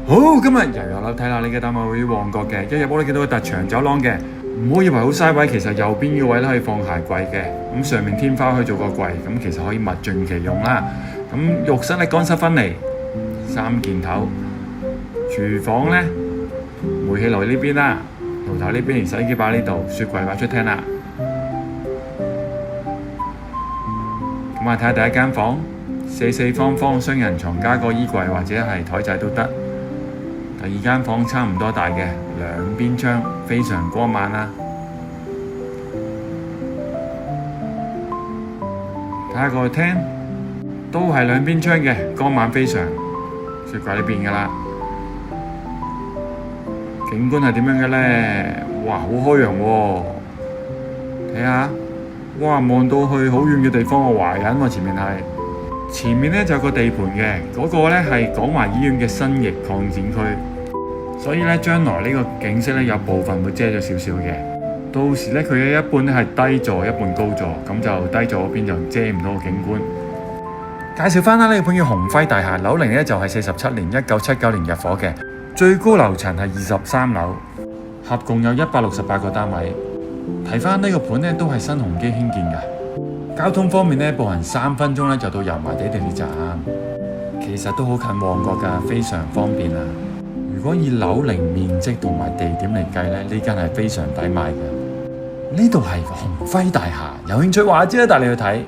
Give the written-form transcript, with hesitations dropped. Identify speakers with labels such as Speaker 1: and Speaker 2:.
Speaker 1: 好，今日又有樓睇啦！你嘅單位位於旺角嘅，一入屋你見到個凸牆走廊嘅，唔好以為好嘥位，其實右邊呢個位咧可以放鞋櫃嘅，咁上面天花可以做個櫃，咁其實可以物盡其用啦。咁浴室咧乾濕分離，3件頭，廚房咧煤氣爐呢邊啦，爐頭呢邊，洗衣機擺呢度，雪櫃擺出廳啦。咁啊睇下第一間房，四方方雙人床加個衣櫃或者係台仔都得。第二間房差唔多大嘅，兩邊窗非常光猛啦。睇下個廳都係兩邊窗嘅，光猛非常。雪櫃呢邊噶啦。景觀係點樣嘅咧？哇，好開揚喎！睇下，哇，望到去好遠嘅地方，我懷孕喎，前面咧就有個地盤嘅，嗰個咧係廣華醫院嘅新翼擴展區，所以咧將來呢個景色咧有部分會遮咗少少嘅，到時咧佢有一半咧係低座，一半高座，咁就低座嗰邊就遮唔到個景觀。介紹翻啦，呢個盤叫鴻輝大廈，樓齡咧就係47年，1979年入伙嘅，最高樓層係23樓，合共有168個單位。睇翻呢個盤咧都係新鴻基興建㗎。交通方面咧，步行3分鐘咧就到油麻地地鐵站，其實都好近旺角㗎，非常方便啊！如果以樓齡、面積同埋地點嚟計咧，呢間係非常抵買嘅。呢度係鴻輝大廈，有興趣話知啦，帶你去睇。